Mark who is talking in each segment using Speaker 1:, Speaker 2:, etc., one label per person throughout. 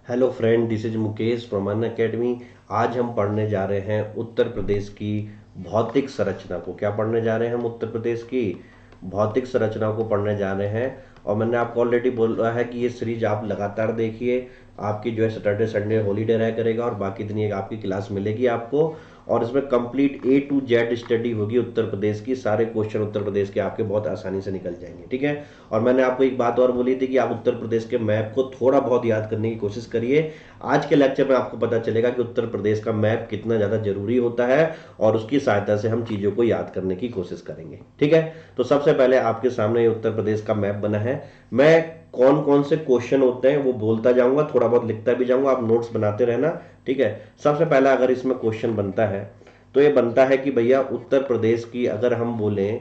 Speaker 1: Hello friend, this is Mukesh from Unacademy. आज हम पढ़ने जा रहे हैं उत्तर प्रदेश की भौतिक संरचना को। क्या पढ़ने जा रहे हैं हम? उत्तर प्रदेश की भौतिक संरचना को पढ़ने जा रहे हैं। और मैंने आपको ऑलरेडी बोला है कि ये सीरीज आप लगातार देखिए। आपकी जो है सैटरडे संडे हॉलीडे रह करेगा और बाकी दिन ये आपकी क्लास मिलेगी आपको। और इसमें complete A to Z study होगी उत्तर प्रदेश की। सारे क्वेश्चन उत्तर प्रदेश के आपके बहुत आसानी से निकल जाएंगे, ठीक है। और मैंने आपको एक बात और बोली थी कि आप उत्तर प्रदेश के मैप को थोड़ा बहुत याद करने की कोशिश करिए। आज के लेक्चर में आपको पता चलेगा कि उत्तर प्रदेश का मैप कितना ज़्यादा जरूरी होता है और उसकी सहायता से हम चीज़ों को याद करने की कोशिश करेंगे, ठीक है। तो सबसे पहले आपके सामने उत्तर प्रदेश का मैप बना है। मैं कौन कौन से क्वेश्चन होते हैं वो बोलता जाऊंगा, थोड़ा बहुत लिखता भी जाऊंगा, आप नोट्स बनाते रहना, ठीक है। सबसे पहला अगर इसमें क्वेश्चन बनता है तो ये बनता है कि भैया उत्तर प्रदेश की अगर हम बोलें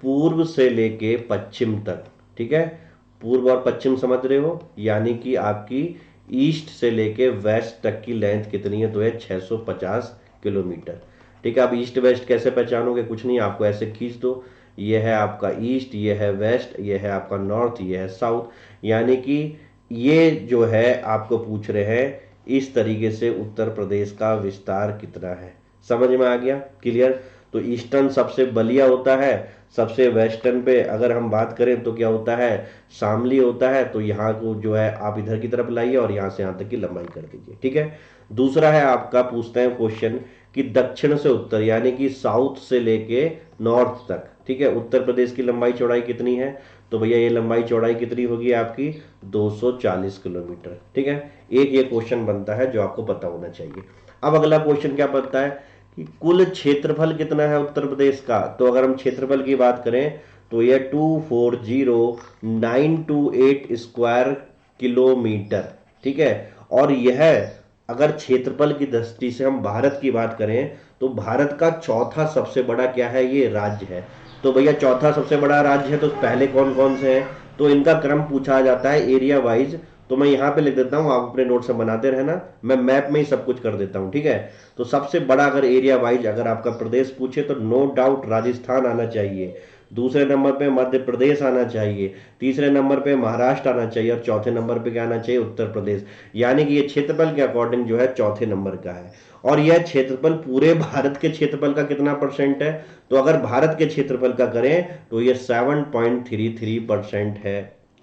Speaker 1: पूर्व से लेके पश्चिम तक, ठीक है। पूर्व और पश्चिम समझ रहे हो, यानी कि आपकी ईस्ट से लेके वेस्ट तक की लेंथ कितनी है? तो है 650 किलोमीटर, ठीक है। अब ईस्ट वेस्ट कैसे पहचानोगे? कुछ नहीं, आपको ऐसे खींच दो। ये है आपका ईस्ट, ये है वेस्ट, ये है आपका नॉर्थ, ये है साउथ। यानी कि ये जो है आपको पूछ रहे हैं इस तरीके से उत्तर प्रदेश का विस्तार कितना है। समझ में आ गया? क्लियर? तो ईस्टर्न सबसे बलिया होता है, सबसे वेस्टर्न पे अगर हम बात करें तो क्या होता है? शामली होता है। तो यहाँ को जो है आप इधर की तरफ लाइए और यहाँ से यहाँ तक की लंबाई कर दीजिए, ठीक है। दूसरा है आपका, पूछते हैं क्वेश्चन कि दक्षिण से उत्तर यानी कि साउथ से लेके नॉर्थ तक, ठीक है, उत्तर प्रदेश की लंबाई चौड़ाई कितनी है? तो भैया ये लंबाई चौड़ाई कितनी होगी आपकी? 240 किलोमीटर, ठीक है। एक ये क्वेश्चन बनता है जो आपको पता होना चाहिए। अब अगला क्वेश्चन क्या बनता है कि कुल क्षेत्रफल कितना है उत्तर प्रदेश का? तो अगर हम क्षेत्रफल की बात करें तो यह 240928 स्क्वायर किलोमीटर, ठीक है। और यह अगर क्षेत्रफल की दृष्टि से हम भारत की बात करें तो भारत का चौथा सबसे बड़ा क्या है? ये राज्य है। तो भैया चौथा सबसे बड़ा राज्य है तो पहले कौन कौन से हैं? तो इनका क्रम पूछा जाता है एरिया वाइज। तो मैं यहाँ पे लिख देता हूँ, आप अपने नोट से बनाते रहना, मैं मैप में ही सब कुछ कर देता हूँ, ठीक है। तो सबसे बड़ा अगर एरिया वाइज अगर आपका प्रदेश पूछे तो नो डाउट राजस्थान आना चाहिए, दूसरे नंबर पे मध्य प्रदेश आना चाहिए, तीसरे नंबर पे महाराष्ट्र आना चाहिए और चौथे नंबर पे क्या आना चाहिए? उत्तर प्रदेश। यानी कि ये क्षेत्रफल के अकॉर्डिंग जो है चौथे नंबर का है। और यह क्षेत्रफल पूरे भारत के क्षेत्रफल का कितना परसेंट है? तो अगर भारत के क्षेत्रफल का करें तो ये 7.33% है।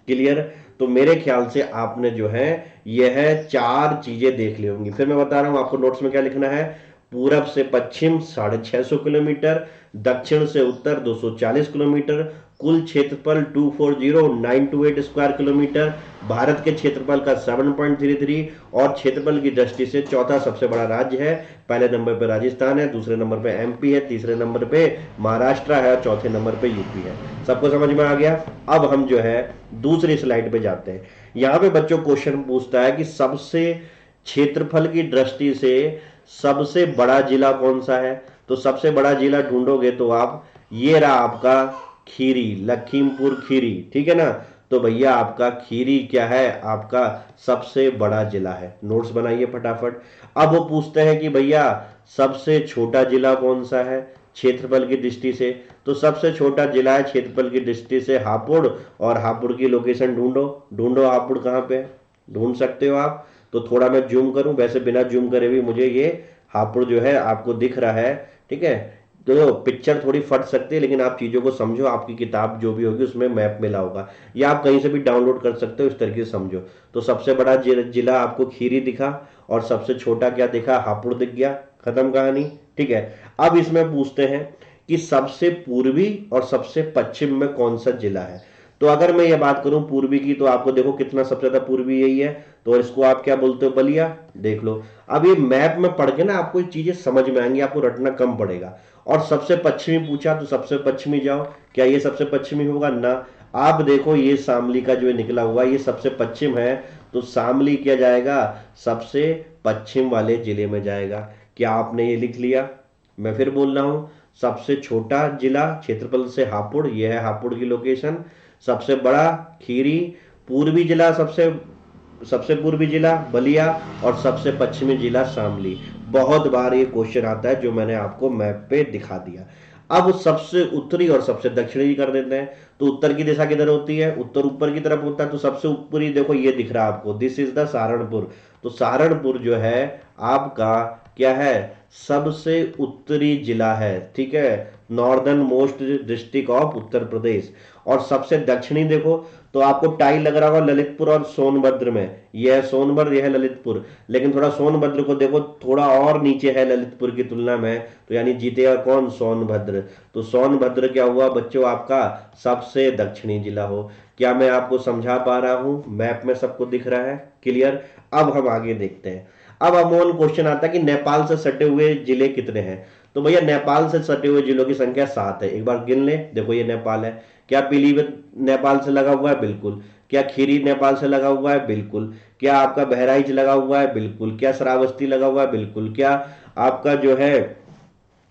Speaker 1: क्लियर? तो मेरे ख्याल से आपने जो है यह चार चीजें देख ली होंगी। फिर मैं बता रहा हूं आपको नोट्स में क्या लिखना है। पूरब से पश्चिम 650 किलोमीटर, दक्षिण से उत्तर 240 किलोमीटर, कुल क्षेत्रफल 240928 स्क्वायर किलोमीटर, भारत के क्षेत्रफल का 7.33 और क्षेत्रफल की दृष्टि से चौथा सबसे बड़ा राज्य है। पहले नंबर पे राजस्थान है, दूसरे नंबर पे एमपी है, तीसरे नंबर पे महाराष्ट्र है और चौथे नंबर पे यूपी है। सबको समझ में आ गया? अब हम जो है दूसरी स्लाइड पे जाते हैं। यहां पे बच्चों क्वेश्चन पूछता है कि सबसे क्षेत्रफल की दृष्टि से सबसे बड़ा जिला कौन सा है? तो सबसे बड़ा जिला ढूंढोगे तो आप, ये रहा आपका खीरी, लखीमपुर खीरी, ठीक है ना। तो भैया आपका खीरी क्या है? आपका सबसे बड़ा जिला है। नोट्स बनाइए फटाफट। अब वो पूछते हैं कि भैया सबसे छोटा जिला कौन सा है क्षेत्रफल की दृष्टि से? तो सबसे छोटा जिला है क्षेत्रफल की दृष्टि से हापुड़। और हापुड़ की लोकेशन ढूंढो, ढूंढो हापुड़ कहाँ पे है, ढूंढ सकते हो आप। तो थोड़ा मैं जूम करूं, वैसे बिना जूम करे भी मुझे ये हापुड़ जो है आपको दिख रहा है, ठीक है। तो पिक्चर थोड़ी फट सकती है लेकिन आप चीज़ों को समझो, आपकी किताब जो भी होगी उसमें मैप मिला होगा या आप कहीं से भी डाउनलोड कर सकते हो, इस तरीके से समझो। तो सबसे बड़ा जिला आपको खीरी दिखा और सबसे छोटा क्या दिखा? हापुड़ दिख गया, खत्म कहानी, ठीक है। अब इसमें पूछते हैं कि सबसे पूर्वी और सबसे पश्चिम में कौन सा जिला है? तो अगर मैं ये बात करूं पूर्वी की तो आपको देखो कितना सबसे ज्यादा पूर्वी यही है। तो इसको आप क्या बोलते हो? बलिया। देख लो, अब ये मैप में पढ़ के ना आपको ये चीजें समझ में आएंगी, आपको रटना कम पड़ेगा। और सबसे पश्चिमी पूछा तो सबसे पश्चिमी जाओ, क्या ये सबसे पश्चिमी होगा? ना। आप देखो ये शामली का जो निकला हुआ ये सबसे पश्चिम है, तो शामली क्या जाएगा? सबसे पश्चिम वाले जिले में जाएगा। क्या आपने ये लिख लिया? मैं फिर बोल रहा हूं, सबसे छोटा जिला क्षेत्रफल से हापुड़, यह है हापुड़ की लोकेशन। सबसे बड़ा खीरी, पूर्वी जिला सबसे सबसे पूर्वी जिला बलिया और सबसे पश्चिमी जिला शामली। बहुत बार ये क्वेश्चन आता है जो मैंने आपको मैप पे दिखा दिया। अब सबसे उत्तरी और सबसे दक्षिणी कर देते हैं। तो उत्तर की दिशा किधर होती है, उत्तर ऊपर की तरफ होता है, तो सबसे ऊपरी देखो ये दिख रहा है आपको, दिस इज द सहारनपुर। तो सहारनपुर जो है आपका क्या है, सबसे उत्तरी जिला है, ठीक है, northern most district of Uttar Pradesh. और सबसे दक्षिणी देखो तो आपको टाई लग रहा होगा ललितपुर और सोनभद्र में, यह है सोनभद्र, यह है ललितपुर। लेकिन थोड़ा सोनभद्र को देखो, थोड़ा और नीचे है ललितपुर की तुलना में, तो यानी जीतेगा कौन, सोनभद्र। तो सोनभद्र क्या हुआ बच्चों, आपका सबसे दक्षिणी जिला हो। क्या मैं आपको समझा पा रहा हूं, मैप में सबको दिख रहा है, क्लियर। अब हम आगे देखते हैं। अब अमोल क्वेश्चन आता है कि नेपाल से सटे हुए जिले कितने हैं। तो भैया नेपाल से सटे हुए जिलों की संख्या 7 है, एक बार गिन ले। देखो ये नेपाल है। क्या पीलीभीत नेपाल से लगा हुआ है, बिल्कुल। क्या खीरी नेपाल से लगा हुआ है, बिल्कुल। क्या आपका बहराइच लगा हुआ है, बिल्कुल। क्या श्रावस्ती लगा हुआ है, बिल्कुल। क्या आपका जो है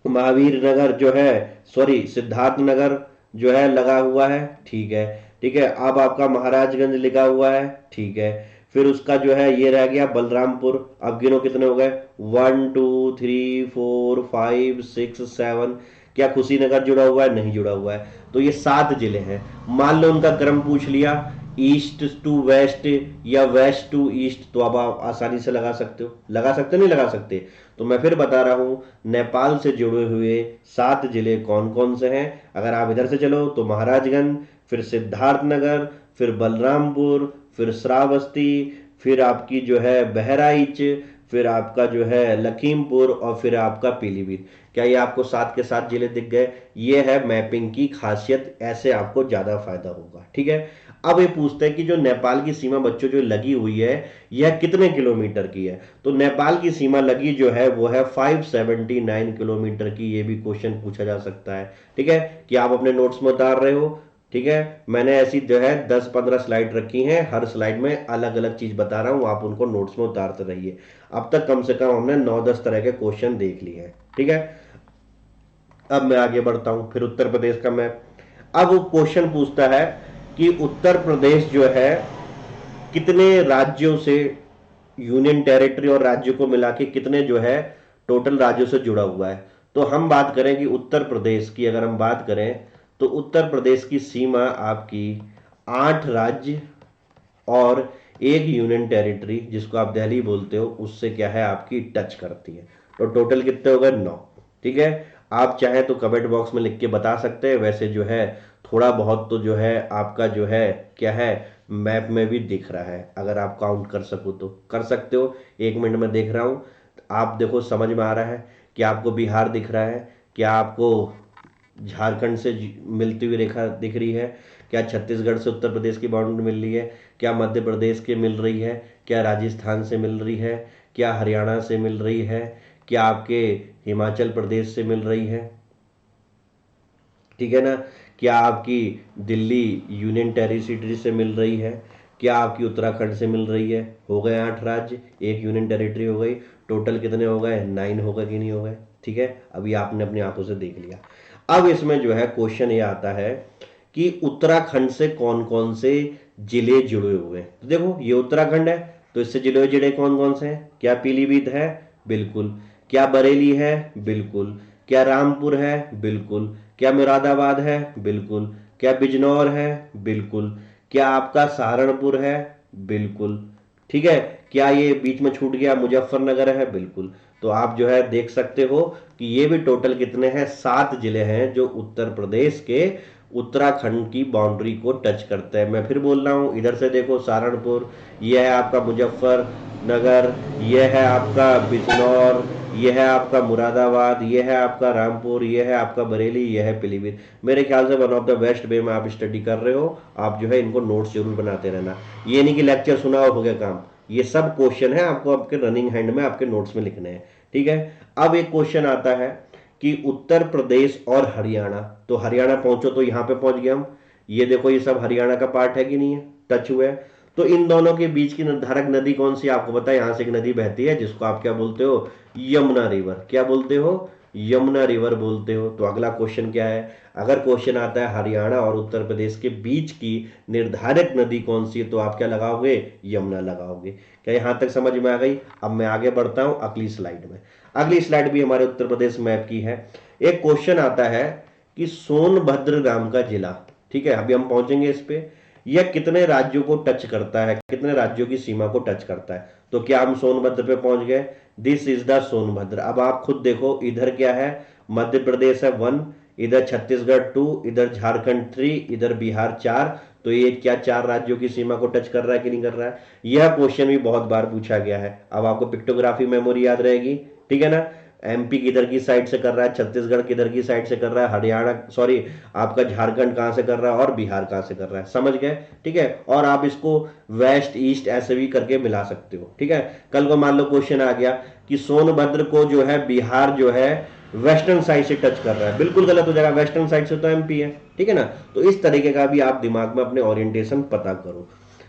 Speaker 1: महावीर नगर जो है, सॉरी सिद्धार्थ नगर जो है लगा हुआ है, ठीक है। ठीक है, अब आपका महाराजगंज लिखा हुआ है, ठीक है। फिर उसका जो है ये रह गया बलरामपुर। अब गिनो कितने हो गए, 1 2 3 4 5 6 7। क्या कुशीनगर जुड़ा हुआ है, नहीं जुड़ा हुआ है। तो ये 7 जिले हैं। मान लो उनका क्रम पूछ लिया, ईस्ट टू वेस्ट या वेस्ट टू ईस्ट, तो अब आप आसानी से लगा सकते हो, लगा सकते नहीं लगा सकते। तो मैं फिर बता रहा हूं, नेपाल से जुड़े हुए 7 जिले कौन कौन से हैं। अगर आप इधर से चलो तो महाराजगंज, फिर सिद्धार्थनगर, फिर बलरामपुर, फिर श्रावस्ती, फिर आपकी जो है बहराइच, फिर आपका जो है लखीमपुर, और फिर आपका पीलीभीत। क्या ये आपको 7 के 7 जिले दिख गए। ये है मैपिंग की खासियत, ऐसे आपको ज्यादा फायदा होगा, ठीक है। अब ये पूछते हैं कि जो नेपाल की सीमा बच्चों जो लगी हुई है, यह कितने किलोमीटर की है। तो नेपाल की सीमा लगी जो है वो है 579 किलोमीटर की। ये भी क्वेश्चन पूछा जा सकता है, ठीक है, कि आप अपने नोट्स में उतार रहे हो, ठीक है। मैंने ऐसी जो है 10-15 स्लाइड रखी हैं, हर स्लाइड में अलग अलग चीज बता रहा हूं, आप उनको नोट्स में उतारते रहिए। अब तक कम से कम हमने 9-10 तरह के क्वेश्चन देख लिए हैं, ठीक है। अब मैं आगे बढ़ता हूं, फिर उत्तर प्रदेश का मैप। अब वो क्वेश्चन पूछता है कि उत्तर प्रदेश जो है कितने राज्यों से, यूनियन टेरिटरी और राज्यों को मिला के कितने जो है टोटल राज्यों से जुड़ा हुआ है। तो हम बात करें कि उत्तर प्रदेश की, अगर हम बात करें तो उत्तर प्रदेश की सीमा आपकी 8 राज्य और एक यूनियन टेरिटरी जिसको आप दिल्ली बोलते हो उससे क्या है आपकी टच करती है। तो टोटल कितने हो गए, 9, ठीक है। आप चाहे तो कमेंट बॉक्स में लिख के बता सकते हैं, वैसे जो है थोड़ा बहुत तो जो है आपका जो है क्या है मैप में भी दिख रहा है। अगर आप काउंट कर सको तो कर सकते हो। 1 मिनट में देख रहा हूं, आप देखो समझ में आ रहा है कि आपको बिहार दिख रहा है, क्या आपको झारखंड से मिलती हुई रेखा दिख रही है, क्या छत्तीसगढ़ से उत्तर प्रदेश की बाउंड्री मिल रही है, क्या मध्य प्रदेश के मिल रही है, क्या राजस्थान से मिल रही है, क्या हरियाणा से मिल रही है, क्या आपके हिमाचल प्रदेश से मिल रही है, ठीक है ना, क्या आपकी दिल्ली यूनियन टेरिटरी से मिल रही है, क्या आपकी उत्तराखंड से मिल रही है। हो गए 8 राज्य, एक यूनियन टेरिटरी हो गई। टोटल कितने हो गए, 9 हो गए कि नहीं हो गए, ठीक है। अभी आपने अपनी आंखों से देख लिया। अब इसमें जो है क्वेश्चन ये आता है कि उत्तराखंड से कौन कौन से जिले जुड़े हुए हैं। तो देखो ये उत्तराखंड है, तो इससे जुड़े हुए जिले कौन कौन से हैं। क्या पीलीभीत है, बिल्कुल। क्या बरेली है, बिल्कुल। क्या रामपुर है, बिल्कुल। क्या मुरादाबाद है, बिल्कुल। क्या बिजनौर है, बिल्कुल। क्या आपका सहारनपुर है, बिल्कुल, ठीक है। क्या ये बीच में छूट गया मुजफ्फरनगर है, बिल्कुल। तो आप जो है देख सकते हो कि ये भी टोटल कितने हैं, 7 जिले हैं जो उत्तर प्रदेश के उत्तराखंड की बाउंड्री को टच करते हैं। मैं फिर बोल रहा हूँ, इधर से देखो सहारनपुर, यह है आपका मुजफ्फरनगर, यह है आपका बिजनौर, यह है आपका मुरादाबाद, यह है आपका रामपुर, यह है आपका बरेली, यह है पीलीभीत। मेरे ख्याल से one of the best way में आप स्टडी कर रहे हो। आप जो है इनको नोट्स जरूर बनाते रहना। ये नहीं कि लेक्चर सुना हो गया काम, ये सब क्वेश्चन है आपको आपके रनिंग हैंड में आपके नोट्स में लिखने हैं, ठीक है। अब एक क्वेश्चन आता है कि उत्तर प्रदेश और हरियाणा, तो हरियाणा पहुंचो तो यहां पे पहुंच गए हम। ये देखो ये सब हरियाणा का पार्ट है कि नहीं है, टच हुआ है। तो इन दोनों के बीच की निर्धारक नदी कौन सी आपको पता है, यहां से एक नदी बहती है जिसको आप क्या बोलते हो, यमुना रिवर। क्या बोलते हो, यमुना रिवर बोलते हो। तो अगला क्वेश्चन क्या है, अगर क्वेश्चन आता है हरियाणा और उत्तर प्रदेश के बीच की निर्धारक नदी कौन सी है, तो आप क्या लगाओगे, यमुना लगाओगे। क्या यहां तक समझ में आ गई। अब मैं आगे बढ़ता हूं अगली स्लाइड में। अगली स्लाइड भी हमारे उत्तर प्रदेश मैप की है। एक क्वेश्चन आता है कि सोनभद्र नाम का जिला, ठीक है, अभी हम पहुंचेंगे इस पे, यह कितने राज्यों को टच करता है, कितने राज्यों की सीमा को टच करता है। तो क्या हम सोनभद्र पे पहुंच गए? This is the Sonbhadra. अब आप खुद देखो, इधर क्या है, मध्य प्रदेश है 1, इधर छत्तीसगढ़ 2, इधर झारखंड 3, इधर बिहार 4। तो ये क्या 4 राज्यों की सीमा को टच कर रहा है कि नहीं कर रहा है? यह क्वेश्चन भी बहुत बार पूछा गया है। अब आपको पिक्टोग्राफी मेमोरी याद रहेगी, ठीक है ना। एमपी किधर की साइड से कर रहा है, छत्तीसगढ़ किधर की साइड से कर रहा है, हरियाणा सॉरी आपका झारखंड कहां से कर रहा है, और बिहार कहां से कर रहा है, समझ गए, ठीक है। और आप इसको वेस्ट ईस्ट ऐसे भी करके मिला सकते हो, ठीक है। कल को मान लो क्वेश्चन आ गया कि सोनभद्र को जो है बिहार जो है वेस्टर्न साइड से टच कर रहा है, बिल्कुल गलत हो जाएगा, वेस्टर्न साइड से तो एमपी है, ठीक है ना। तो इस तरीके का भी आप दिमाग में अपने ओरिएंटेशन पता करो।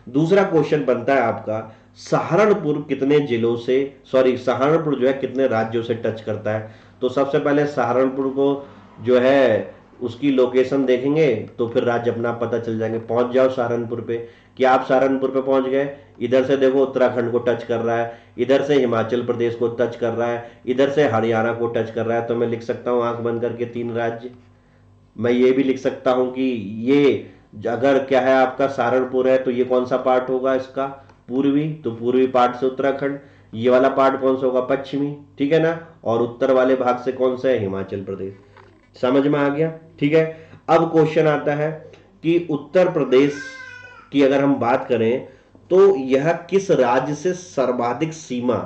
Speaker 1: दूसरा क्वेश्चन बनता है आपका, सहारनपुर कितने जिलों से, सॉरी सहारनपुर जो है कितने राज्यों से टच करता है। तो सबसे पहले सहारनपुर को जो है उसकी लोकेशन देखेंगे तो फिर राज्य अपना पता चल जाएंगे। पहुंच जाओ सहारनपुर पे। क्या आप सहारनपुर पे पहुंच गए? इधर से देखो उत्तराखंड को टच कर रहा है, इधर से हिमाचल प्रदेश को टच कर रहा है, इधर से हरियाणा को टच कर रहा है। तो मैं लिख सकता हूं आंख बंद करके 3 राज्य। मैं ये भी लिख सकता हूं कि ये अगर क्या है आपका सहारनपुर है तो ये कौन सा पार्ट होगा इसका, पूर्वी, तो पूर्वी पार्ट से उत्तराखंड। ये वाला पार्ट कौन सा होगा, पश्चिमी, ठीक है ना। और उत्तर वाले भाग से कौन सा है, हिमाचल प्रदेश। समझ में आ गया, ठीक है। अब क्वेश्चन आता है कि उत्तर प्रदेश की अगर हम बात करें तो यह किस राज्य से सर्वाधिक सीमा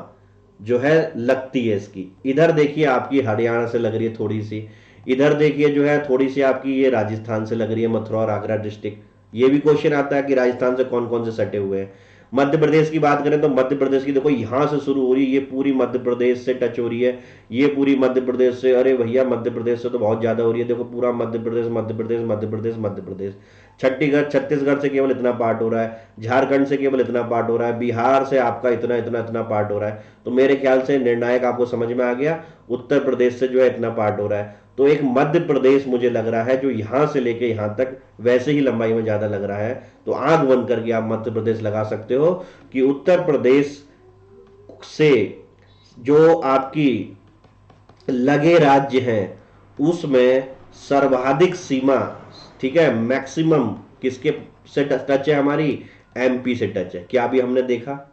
Speaker 1: जो है लगती है इसकी। इधर देखिए आपकी हरियाणा से लग रही है थोड़ी सी, इधर देखिए जो है थोड़ी सी आपकी ये राजस्थान से लग रही है, मथुरा और आगरा डिस्ट्रिक्ट। ये भी क्वेश्चन आता है कि राजस्थान से कौन कौन से सटे हुए हैं। मध्य प्रदेश की बात करें तो मध्य प्रदेश की देखो यहां से शुरू हो रही है, ये पूरी मध्य प्रदेश से टच हो रही है, ये पूरी मध्य प्रदेश से, अरे भैया मध्य प्रदेश से तो बहुत ज्यादा हो रही है, देखो पूरा मध्य प्रदेश मध्य प्रदेश मध्य प्रदेश मध्य प्रदेश। छत्तीसगढ़ छत्तीसगढ़ से केवल इतना पार्ट हो रहा है, झारखंड से केवल इतना पार्ट हो रहा है, बिहार से आपका इतना इतना इतना पार्ट हो रहा है। तो मेरे ख्याल से निर्णायक आपको समझ में आ गया, उत्तर प्रदेश से जो है इतना पार्ट हो रहा है। तो एक मध्य प्रदेश मुझे लग रहा है जो यहां से लेके यहां तक वैसे ही लंबाई में ज्यादा लग रहा है। तो आंख बंद करके आप मध्य प्रदेश लगा सकते हो कि उत्तर प्रदेश से जो आपकी लगे राज्य हैं उसमें सर्वाधिक सीमा, ठीक है, मैक्सिमम किसके से टच है, हमारी एमपी से टच है। क्या अभी हमने देखा,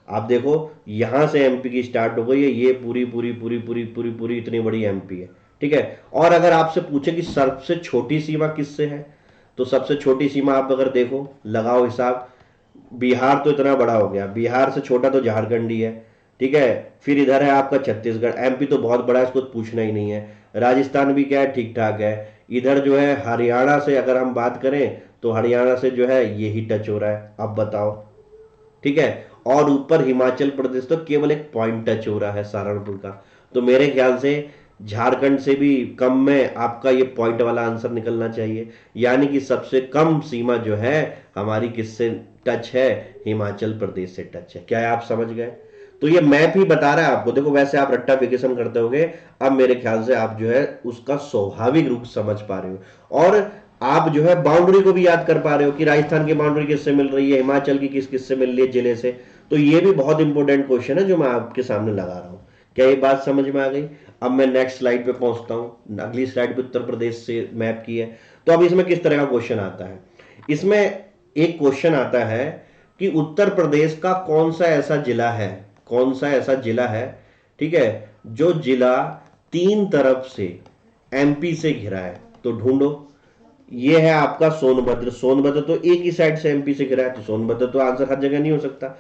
Speaker 1: आप देखो यहां से एमपी की स्टार्ट हो गई है, ये पूरी पूरी पूरी पूरी पूरी पूरी इतनी बड़ी एमपी है, ठीक है। और अगर आपसे पूछे कि सबसे छोटी सीमा किससे है, तो सबसे छोटी सीमा आप अगर देखो लगाओ हिसाब, बिहार तो इतना बड़ा हो गया, बिहार से छोटा तो झारखंड ही है, ठीक है। फिर इधर है आपका छत्तीसगढ़, एमपी तो बहुत बड़ा है, इसको तो पूछना ही नहीं है। राजस्थान भी क्या है, ठीक ठाक है। इधर जो है हरियाणा से अगर हम बात करें तो हरियाणा से जो है यही टच हो रहा है, अब बताओ, ठीक है। और ऊपर हिमाचल प्रदेश तो केवल एक पॉइंट टच हो रहा है सहारनपुर का। तो मेरे ख्याल से झारखंड से भी कम में आपका ये पॉइंट वाला आंसर निकलना चाहिए, यानी कि सबसे कम सीमा जो है हमारी किससे टच है, हिमाचल प्रदेश से टच है। क्या है, आप समझ गए। तो ये मैप ही बता रहा है आपको, देखो वैसे आप रट्टाफिकेशन करते होगे, अब मेरे ख्याल से आप जो है उसका स्वाभाविक रूप समझ पा रहे हो, और आप जो है बाउंड्री को भी याद कर पा रहे हो कि राजस्थान की बाउंड्री किससे मिल रही है, हिमाचल की किस किस से मिल रही है जिले से। तो ये भी बहुत इंपॉर्टेंट क्वेश्चन है जो मैं आपके सामने लगा रहा हूं। क्या ये बात समझ में आ गई? अब मैं नेक्स्ट स्लाइड पे पहुंचता हूं। अगली स्लाइड पे उत्तर प्रदेश से मैप की है। तो अब इसमें किस तरह का क्वेश्चन आता है, इसमें एक क्वेश्चन आता है कि उत्तर प्रदेश का कौन सा ऐसा जिला है, कौन सा ऐसा जिला है, ठीक है, जो जिला 3 तरफ से एमपी से घिरा है। तो ढूंढो। ये है आपका सोनभद्र, सोनभद्र तो एक ही साइड से एमपी से घिरा है, तो सोनभद्र तो आंसर हर जगह नहीं हो सकता।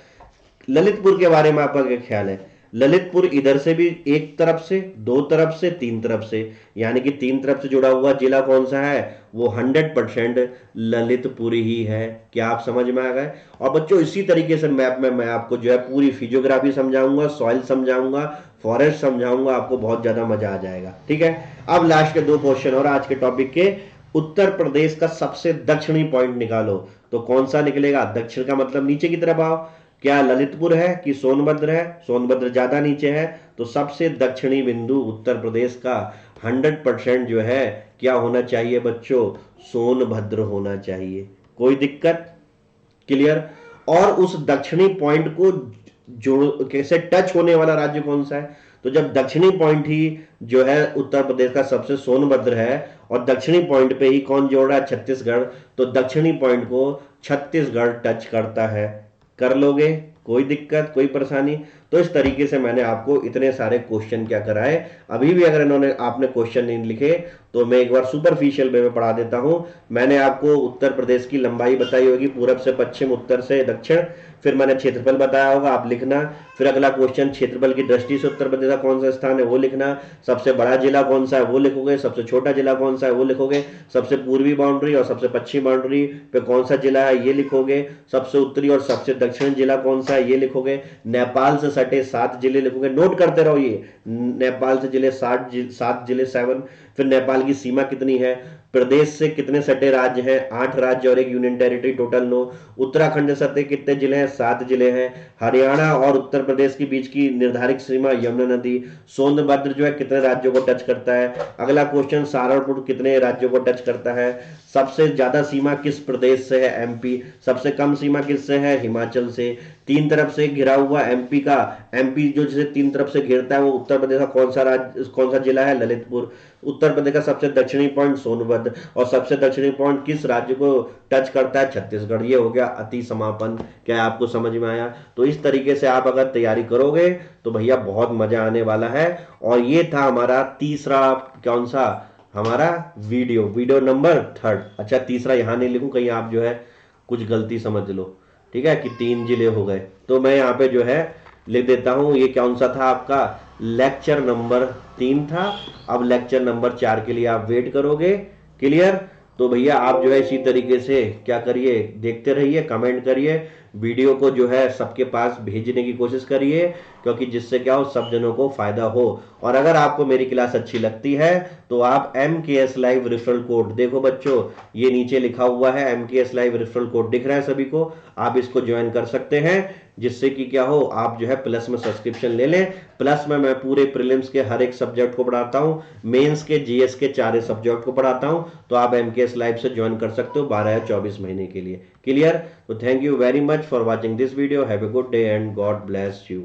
Speaker 1: ललितपुर के बारे में आपका क्या ख्याल है? ललितपुर इधर से भी एक तरफ से, 2 तरफ से, 3 तरफ से, यानी कि 3 तरफ से जुड़ा हुआ जिला कौन सा है, वो 100% ललितपुर ही है। क्या आप समझ में आ गए? और बच्चों इसी तरीके से मैप में मैं आपको जो है पूरी फिजियोग्राफी समझाऊंगा, सॉइल समझाऊंगा, फॉरेस्ट समझाऊंगा, आपको बहुत ज्यादा मजा आ जाएगा, ठीक है। अब लास्ट के 2 क्वेश्चन और आज के टॉपिक के, उत्तर प्रदेश का सबसे दक्षिणी पॉइंट निकालो। तो कौन सा निकलेगा? दक्षिण का मतलब नीचे की तरफ आओ। क्या ललितपुर है कि सोनभद्र है? सोनभद्र ज्यादा नीचे है, तो सबसे दक्षिणी बिंदु उत्तर प्रदेश का 100% जो है क्या होना चाहिए बच्चों, सोनभद्र होना चाहिए। कोई दिक्कत? क्लियर? और उस दक्षिणी पॉइंट को जोड़ कैसे टच होने वाला राज्य कौन सा है? तो जब दक्षिणी पॉइंट ही जो है उत्तर प्रदेश का सबसे सोनभद्र है और दक्षिणी पॉइंट पे ही कौन जोड़ रहा है, छत्तीसगढ़, तो दक्षिणी पॉइंट को छत्तीसगढ़ टच करता है। कर लोगे, कोई दिक्कत कोई परेशानी? तो इस तरीके से मैंने आपको इतने सारे क्वेश्चन क्या कराए। अभी भी अगर इन्होंने आपने क्वेश्चन नहीं लिखे तो मैं एक बार सुपरफिशियल वे में पढ़ा देता हूं। मैंने आपको उत्तर प्रदेश की लंबाई बताई होगी, पूरब से पश्चिम, उत्तर से दक्षिण, फिर मैंने क्षेत्रफल बताया होगा, आप लिखना। फिर अगला क्वेश्चन, क्षेत्रफल की दृष्टि से उत्तर प्रदेश का कौन सा स्थान है वो लिखना। सबसे बड़ा जिला कौन सा है वो लिखोगे, सबसे छोटा जिला कौन सा है वो लिखोगे, सबसे पूर्वी बाउंड्री और सबसे पश्चिमी बाउंड्री पे कौन सा जिला है ये लिखोगे, सबसे उत्तरी और सबसे दक्षिण जिला कौन सा है ये लिखोगे, नेपाल से सटे 7 जिले लिखोगे, नोट करते रहो ये, नेपाल से जिले 7 जिले 7। फिर नेपाल की सीमा कितनी है, प्रदेश से कितने सटे राज्य हैं, 8 राज्य और 1 यूनियन टेरिटरी, टोटल 9। उत्तराखंड से सटे कितने जिले हैं, 7 जिले हैं। हरियाणा और उत्तर प्रदेश के बीच की निर्धारित सीमा यमुना नदी। सोनभद्र जो है कितने राज्यों को टच करता है। अगला क्वेश्चन, सहारनपुर कितने राज्यों को टच करता है। सबसे ज्यादा सीमा किस प्रदेश से है, एमपी। सबसे कम सीमा किससे है, हिमाचल से। 3 तरफ से घिरा हुआ एमपी का, एमपी जो जिसे 3 तरफ से घेरता है वो उत्तर प्रदेश का कौन सा राज्य, कौन सा जिला है, ललितपुर। उत्तर प्रदेश का सबसे दक्षिणी पॉइंट सोनभद्र, और सबसे दक्षिणी पॉइंट किस राज्य को टच करता है, छत्तीसगढ़। ये हो गया अति समापन। क्या आपको समझ में आया? तो इस तरीके से आप अगर तैयारी करोगे तो भैया बहुत मजा आने वाला है। और ये था हमारा तीसरा, कौन सा, हमारा वीडियो नंबर 3। अच्छा, तीसरा यहां नहीं लिखूं, कहीं आप जो है कुछ गलती समझ लो, ठीक है, कि 3 जिले हो गए। तो मैं यहाँ पे जो है लिख देता हूं, ये कौन सा था आपका, लेक्चर नंबर 3 था। अब लेक्चर नंबर 4 के लिए आप वेट करोगे। क्लियर? तो भैया आप जो है इसी तरीके से क्या करिए, देखते रहिए, कमेंट करिए, वीडियो को जो है सबके पास भेजने की कोशिश करिए, क्योंकि जिससे क्या हो, सब जनों को फायदा हो। और अगर आपको मेरी क्लास अच्छी लगती है तो आप MKS लाइव रेफरल कोड, देखो बच्चों ये नीचे लिखा हुआ है, MKS लाइव रेफरल कोड दिख रहा है सभी को, आप इसको ज्वाइन कर सकते हैं, जिससे कि क्या हो, आप जो है प्लस में सब्सक्रिप्शन ले लें। प्लस में मैं पूरे प्रीलिम्स के हर एक सब्जेक्ट को पढ़ाता हूं, मेंस के, जीएस के 4 सब्जेक्ट को पढ़ाता हूं। तो आप MKS लाइव से ज्वाइन कर सकते हो 12 या 24 महीने के लिए। क्लियर? तो thank you very much for watching this video. Have a good day and God bless you.